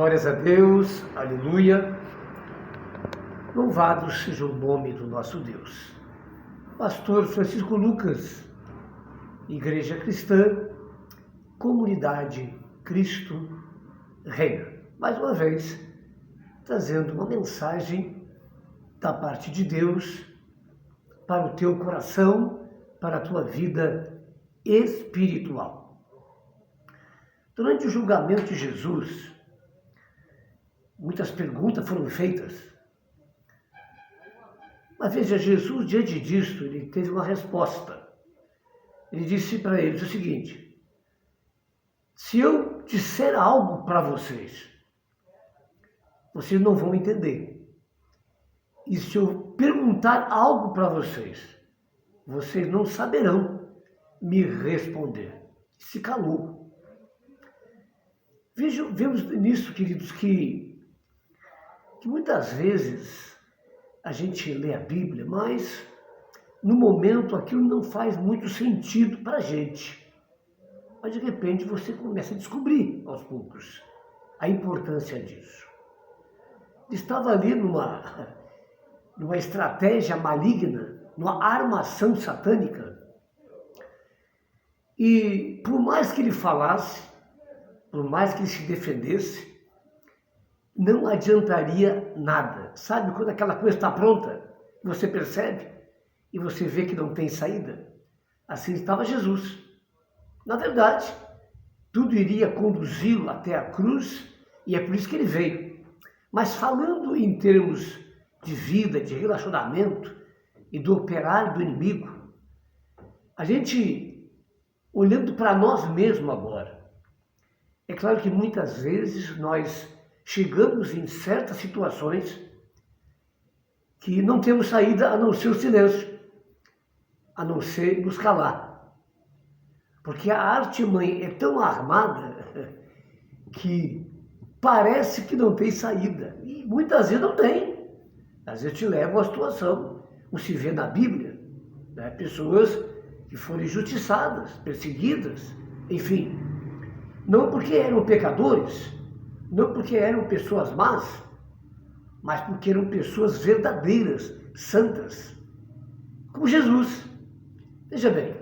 Glórias a Deus, aleluia. Louvado seja o nome do nosso Deus. Pastor Francisco Lucas, Igreja Cristã, Comunidade Cristo Reina. Mais uma vez, trazendo uma mensagem da parte de Deus para o teu coração, para a tua vida espiritual. Durante o julgamento de Jesus, muitas perguntas foram feitas. Mas veja, Jesus, diante disso, ele teve uma resposta. Ele disse para eles o seguinte: se eu disser algo para vocês, vocês não vão entender. E se eu perguntar algo para vocês, vocês não saberão me responder. Se calou. Vemos nisso, queridos, que muitas vezes a gente lê a Bíblia, mas no momento aquilo não faz muito sentido para a gente. Mas de repente você começa a descobrir aos poucos a importância disso. Estava ali numa estratégia maligna, numa armação satânica, e por mais que ele falasse, por mais que ele se defendesse, não adiantaria nada. Sabe quando aquela coisa está pronta, você percebe e você vê que não tem saída? Assim estava Jesus. Na verdade, tudo iria conduzi-lo até a cruz e é por isso que ele veio. Mas falando em termos de vida, de relacionamento e do operário do inimigo, a gente, olhando para nós mesmos agora, é claro que muitas vezes nós chegamos em certas situações que não temos saída a não ser o silêncio, a não ser nos calar. Porque a artimanha é tão armada que parece que não tem saída. E muitas vezes não tem. Às vezes te leva a uma situação, como se vê na Bíblia, né? Pessoas que foram injustiçadas, perseguidas, enfim. Não porque eram pecadores, não porque eram pessoas más, mas porque eram pessoas verdadeiras, santas, como Jesus. Veja bem,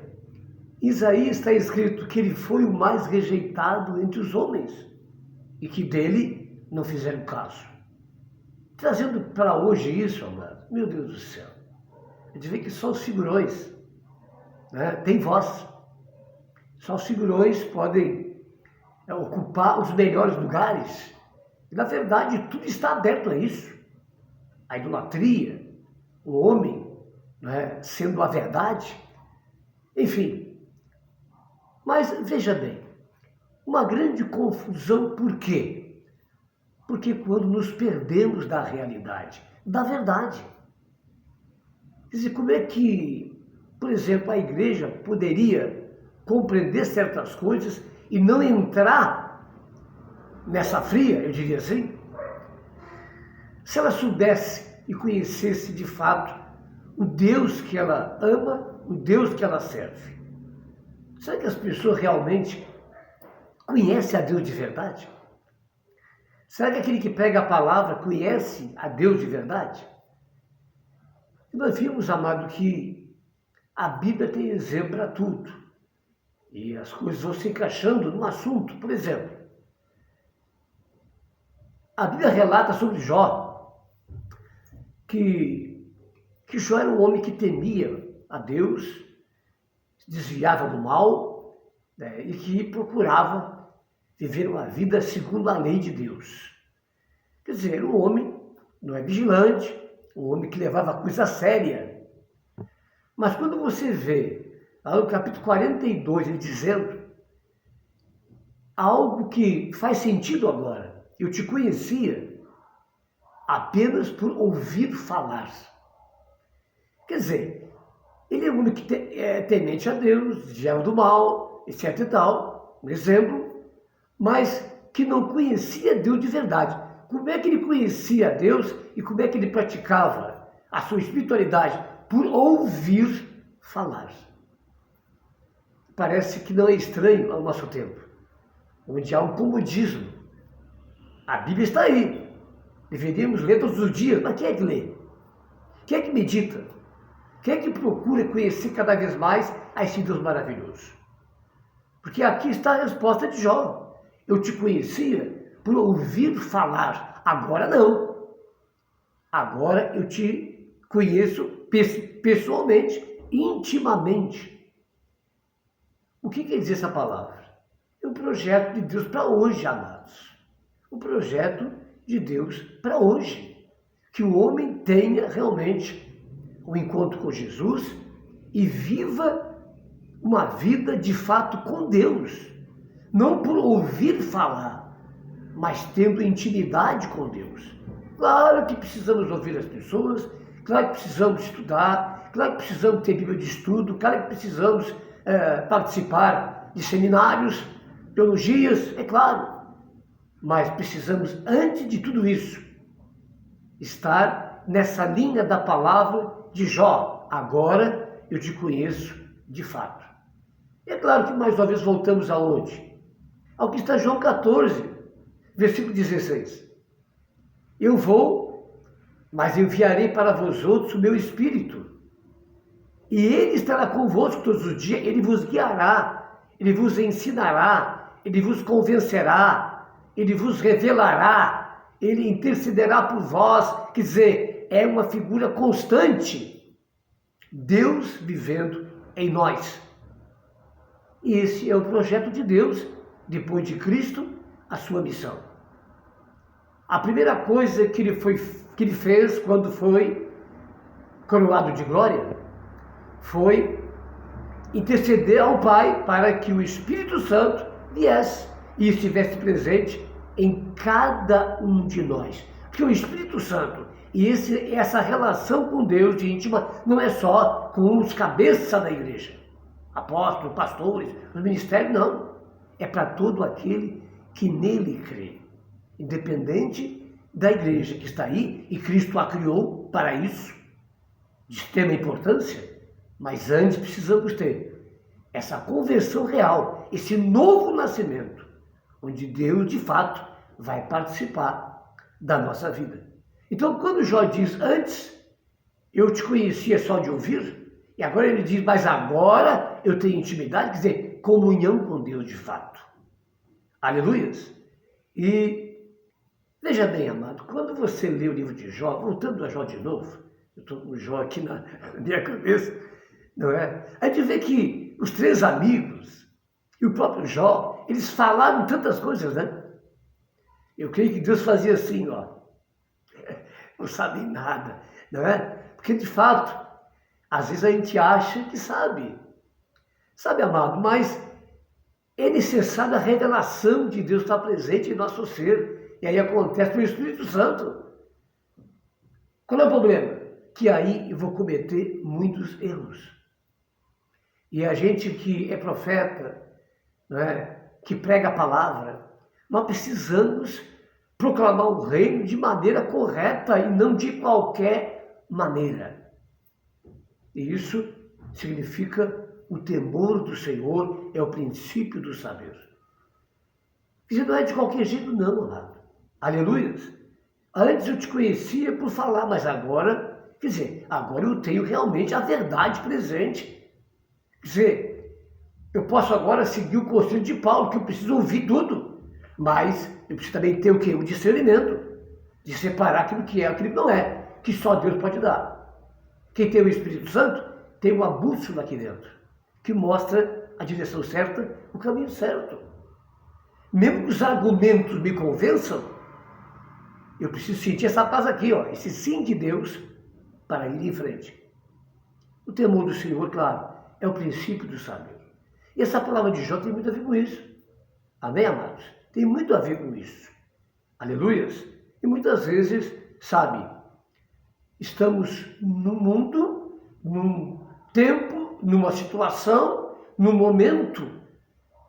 em Isaías está escrito que ele foi o mais rejeitado entre os homens e que dele não fizeram caso. Trazendo para hoje isso, amado, meu Deus do céu, a gente vê que só os figurões, né, têm voz. Só os figurões podem ocupar os melhores lugares. E, na verdade, tudo está aberto a isso. A idolatria, o homem, né, sendo a verdade, enfim. Mas, veja bem, uma grande confusão, por quê? Porque quando nos perdemos da realidade, da verdade. Quer dizer, como é que, por exemplo, a igreja poderia compreender certas coisas e não entrar nessa fria, eu diria assim? Se ela soubesse e conhecesse de fato o Deus que ela ama, o Deus que ela serve. Será que as pessoas realmente conhecem a Deus de verdade? Será que aquele que prega a palavra conhece a Deus de verdade? E nós vimos, amado, que a Bíblia tem exemplo para tudo. E as coisas vão se encaixando no assunto. Por exemplo, a Bíblia relata sobre Jó, que Jó era um homem que temia a Deus, se desviava do mal, né, e que procurava viver uma vida segundo a lei de Deus. Quer dizer, era um homem, não é vigilante, um homem que levava a coisa séria. Mas quando você vê lá no capítulo 42, ele dizendo algo que faz sentido agora. Eu te conhecia apenas por ouvir falar. Quer dizer, ele é um homem que é temente a Deus, desviava do mal, etc e tal, um exemplo, mas que não conhecia Deus de verdade. Como é que ele conhecia Deus e como é que ele praticava a sua espiritualidade? Por ouvir falar. Parece que não é estranho ao nosso tempo, onde há um comodismo. A Bíblia está aí. Deveríamos ler todos os dias. Mas quem é que lê? Quem é que medita? Quem é que procura conhecer cada vez mais a esse Deus maravilhoso? Porque aqui está a resposta de Jó. Eu te conhecia por ouvir falar. Agora não. Agora eu te conheço pessoalmente, intimamente. O que quer dizer essa palavra? É um projeto de Deus para hoje, amados. Um projeto de Deus para hoje. Que o homem tenha realmente um encontro com Jesus e viva uma vida de fato com Deus. Não por ouvir falar, mas tendo intimidade com Deus. Claro que precisamos ouvir as pessoas, claro que precisamos estudar, claro que precisamos ter Bíblia de estudo, claro que precisamos participar de seminários, teologias, é claro. Mas precisamos, antes de tudo isso, estar nessa linha da palavra de Jó. Agora eu te conheço de fato. É claro que mais uma vez voltamos aonde? Ao que está João 14, versículo 16. Eu vou, mas enviarei para vós outros o meu Espírito. E ele estará convosco todos os dias, ele vos guiará, ele vos ensinará, ele vos convencerá, ele vos revelará, ele intercederá por vós. Quer dizer, é uma figura constante. Deus vivendo em nós. E esse é o projeto de Deus, depois de Cristo, a sua missão. A primeira coisa que ele fez quando foi coroado de glória foi interceder ao Pai para que o Espírito Santo viesse e estivesse presente em cada um de nós. Porque o Espírito Santo e essa relação com Deus de íntima não é só com os cabeças da igreja, apóstolos, pastores, os ministérios, não. É para todo aquele que nele crê, independente da igreja que está aí, e Cristo a criou para isso, de extrema importância, mas antes precisamos ter essa conversão real, esse novo nascimento, onde Deus, de fato, vai participar da nossa vida. Então, quando Jó diz, antes eu te conhecia só de ouvir, e agora ele diz, mas agora eu tenho intimidade, quer dizer, comunhão com Deus de fato. Aleluias! E veja bem, amado, quando você lê o livro de Jó, voltando a Jó de novo, eu estou com o Jó aqui na minha cabeça, não é? A gente vê que os três amigos e o próprio Jó, eles falaram tantas coisas, né? Eu creio que Deus fazia assim, ó, não sabem nada, não é? Porque, de fato, às vezes a gente acha que sabe. Sabe, amado, mas é necessária a revelação de Deus estar presente em nosso ser. E aí acontece o Espírito Santo. Qual é o problema? Que aí eu vou cometer muitos erros. E a gente que é profeta, não é? Que prega a palavra, nós precisamos proclamar o reino de maneira correta e não de qualquer maneira. E isso significa o temor do Senhor, é o princípio do saber. Isso não é de qualquer jeito não, amado. Aleluias. Antes eu te conhecia por falar, mas agora, quer dizer, agora eu tenho realmente a verdade presente. Quer dizer, eu posso agora seguir o conselho de Paulo, que eu preciso ouvir tudo, mas eu preciso também ter o quê? O discernimento, de separar aquilo que é e aquilo que não é, que só Deus pode dar. Quem tem o Espírito Santo tem uma bússola aqui dentro, que mostra a direção certa, o caminho certo. Mesmo que os argumentos me convençam, eu preciso sentir essa paz aqui, ó, esse sim de Deus para ir em frente. O temor do Senhor, claro, é o princípio do saber. E essa palavra de Jó tem muito a ver com isso. Amém, amados? Tem muito a ver com isso. Aleluias? E muitas vezes, sabe, estamos no mundo, num tempo, numa situação, num momento,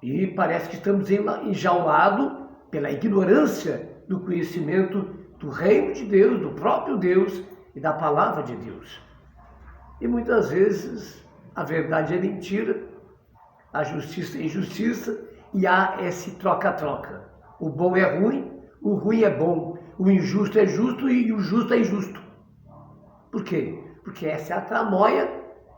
e parece que estamos enjaulados pela ignorância do conhecimento do reino de Deus, do próprio Deus e da palavra de Deus. E muitas vezes a verdade é mentira, a justiça é injustiça, e há esse troca-troca. O bom é ruim, o ruim é bom, o injusto é justo e o justo é injusto. Por quê? Porque essa é a tramóia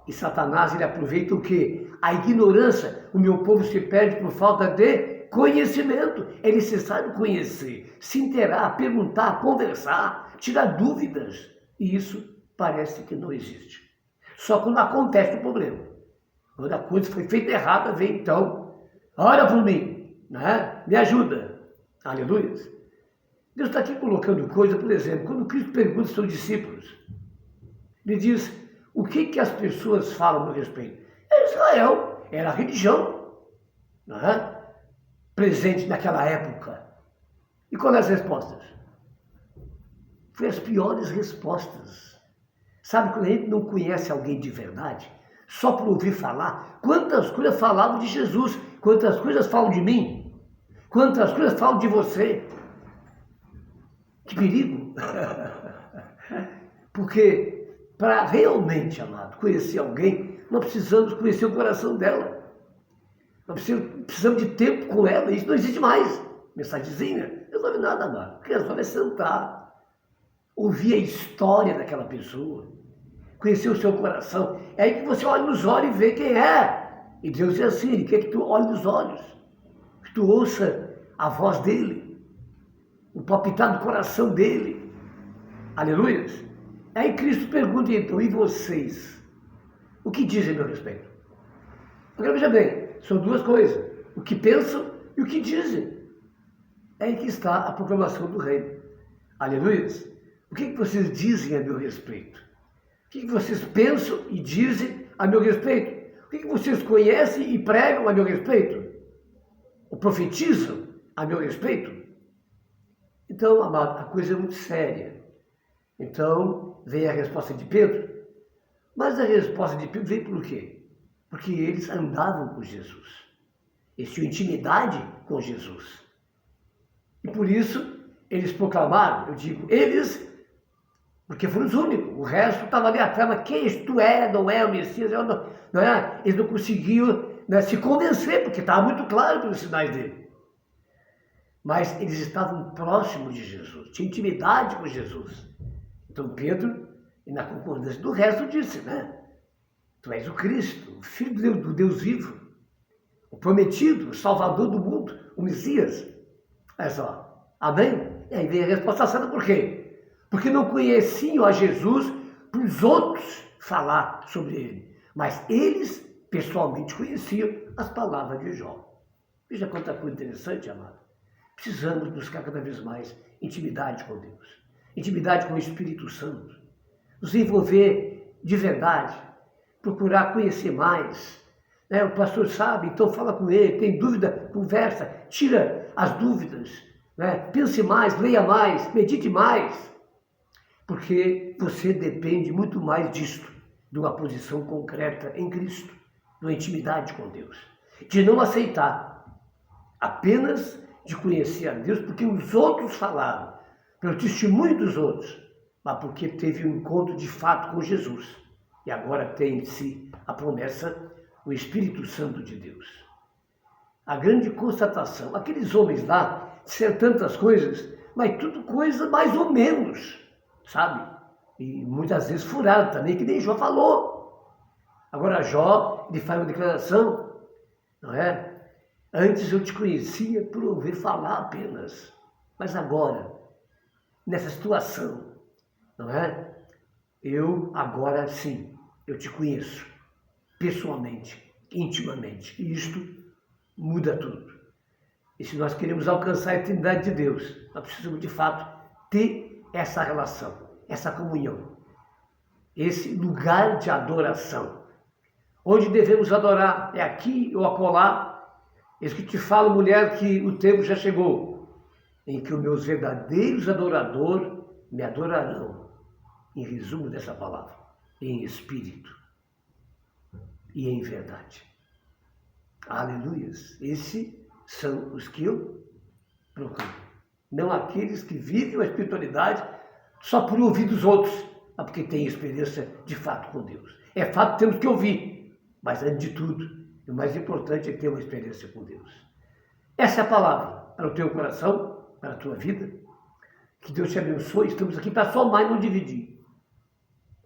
e Satanás ele aproveita o quê? A ignorância. O meu povo se perde por falta de conhecimento. É necessário conhecer, se inteirar, perguntar, conversar, tirar dúvidas. E isso parece que não existe. Só quando acontece o problema. Quando a coisa foi feita errada, vem então, ora por mim, né? Me ajuda. Aleluia. Deus está aqui colocando coisa, por exemplo, quando Cristo pergunta aos seus discípulos, ele diz, o que as pessoas falam a meu respeito? Israel era a religião, não é? Presente naquela época. E quais as respostas? Foi as piores respostas. Sabe, quando a gente não conhece alguém de verdade, só por ouvir falar, quantas coisas falavam de Jesus, quantas coisas falam de mim, quantas coisas falam de você. Que perigo! Porque para realmente, amado, conhecer alguém, nós precisamos conhecer o coração dela. Nós precisamos de tempo com ela, isso não existe mais. Mensagenzinha, não resolve nada, amado. O que resolve é sentar, ouvir a história daquela pessoa, conhecer o seu coração. É aí que você olha nos olhos e vê quem é. E Deus é assim, Ele quer que tu olhe nos olhos, que tu ouça a voz dEle, o palpitar do coração dEle. Aleluia. Aí Cristo pergunta então, e vocês? O que dizem a meu respeito? Agora veja bem, são duas coisas, o que pensam e o que dizem. É aí que está a proclamação do reino. Aleluia. O que vocês dizem a meu respeito? O que vocês pensam e dizem a meu respeito? O que vocês conhecem e pregam a meu respeito? Ou profetizam a meu respeito? Então, amado, a coisa é muito séria. Então, vem a resposta de Pedro. Mas a resposta de Pedro veio por quê? Porque eles andavam com Jesus. Eles tinham intimidade com Jesus. E por isso, eles proclamaram, eu digo, eles, porque foram os únicos. O resto estava ali atrás, mas quem tu é, não é o Messias, não é? Eles não conseguiam, né, se convencer, porque estava muito claro pelos sinais dele. Mas eles estavam próximos de Jesus, tinham intimidade com Jesus. Então Pedro, e na concordância do resto, disse, né? Tu és o Cristo, o Filho do Deus vivo, o prometido, o Salvador do mundo, o Messias. Olha só, amém? E aí vem a resposta certa, por quê? Porque não conheciam a Jesus para os outros falar sobre ele, mas eles pessoalmente conheciam as palavras de Jó. Veja quanta coisa interessante, amado. Precisamos buscar cada vez mais intimidade com Deus, intimidade com o Espírito Santo, nos envolver de verdade, procurar conhecer mais. O pastor sabe, então fala com ele, tem dúvida, conversa, tira as dúvidas, pense mais, leia mais, medite mais, porque você depende muito mais disto, de uma posição concreta em Cristo, de uma intimidade com Deus, de não aceitar apenas de conhecer a Deus porque os outros falaram, pelo testemunho dos outros, mas porque teve um encontro de fato com Jesus. E agora tem em si a promessa, o Espírito Santo de Deus. A grande constatação, aqueles homens lá disseram tantas coisas, mas tudo coisa mais ou menos, sabe? E muitas vezes furado também, que nem Jó falou. Agora Jó, ele faz uma declaração, não é? Antes eu te conhecia por ouvir falar apenas, mas agora, nessa situação, não é? Eu agora sim, eu te conheço, pessoalmente, intimamente, e isto muda tudo. E se nós queremos alcançar a eternidade de Deus, nós precisamos de fato ter essa relação, essa comunhão, esse lugar de adoração. Onde devemos adorar? É aqui ou acolá? Eis que te falo, mulher, que o tempo já chegou, em que os meus verdadeiros adoradores me adorarão, em resumo dessa palavra, em espírito e em verdade. Aleluias! Esses são os que eu procuro. Não aqueles que vivem a espiritualidade só por ouvir dos outros, mas porque têm experiência de fato com Deus. É fato que temos que ouvir, mas antes de tudo, o mais importante é ter uma experiência com Deus. Essa é a palavra para o teu coração, para a tua vida. Que Deus te abençoe. Estamos aqui para somar e não dividir.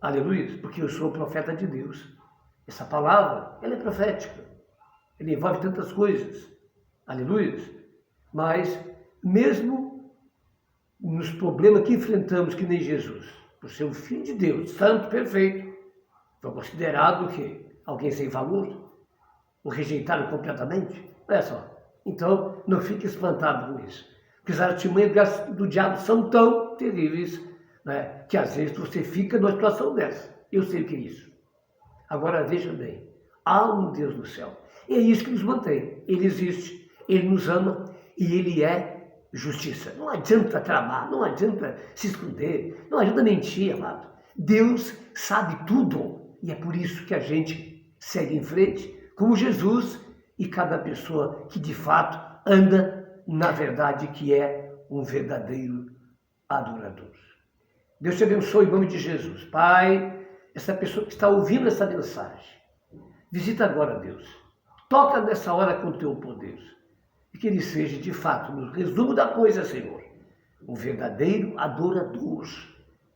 Aleluia, porque eu sou o profeta de Deus. Essa palavra, ela é profética. Ela envolve tantas coisas. Aleluia. Mas, mesmo nos problemas que enfrentamos, que nem Jesus, por ser o Filho de Deus, santo, perfeito, foi considerado o quê? Alguém sem valor? O rejeitaram completamente? Olha só. Então, não fique espantado com isso. Porque as artimanhas do diabo são tão terríveis, né, que às vezes você fica numa situação dessa. Eu sei o que é isso. Agora veja bem, há um Deus no céu. E é isso que nos mantém. Ele existe, Ele nos ama e Ele é justiça. Não adianta tramar, não adianta se esconder, não adianta mentir, amado. Deus sabe tudo e é por isso que a gente segue em frente, como Jesus e cada pessoa que de fato anda na verdade, que é um verdadeiro adorador. Deus te abençoe em nome de Jesus. Pai, essa pessoa que está ouvindo essa mensagem, visita agora, Deus. Toca nessa hora com o teu poder. E que ele seja, de fato, no resumo da coisa, Senhor, um verdadeiro adorador.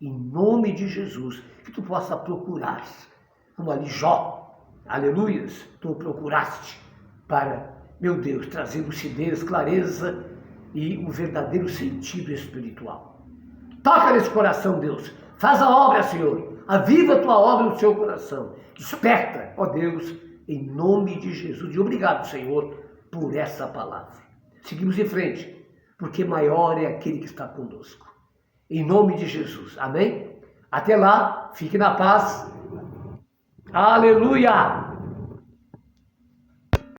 Em nome de Jesus, que tu possa procurar, como ali Jó, aleluias, tu procuraste para, meu Deus, trazer lucidez, clareza e um verdadeiro sentido espiritual. Toca nesse coração, Deus. Faz a obra, Senhor. Aviva a tua obra no seu coração. Desperta, ó Deus, em nome de Jesus. E obrigado, Senhor, por essa palavra. Seguimos em frente, porque maior é aquele que está conosco. Em nome de Jesus. Amém? Até lá, fique na paz. Aleluia!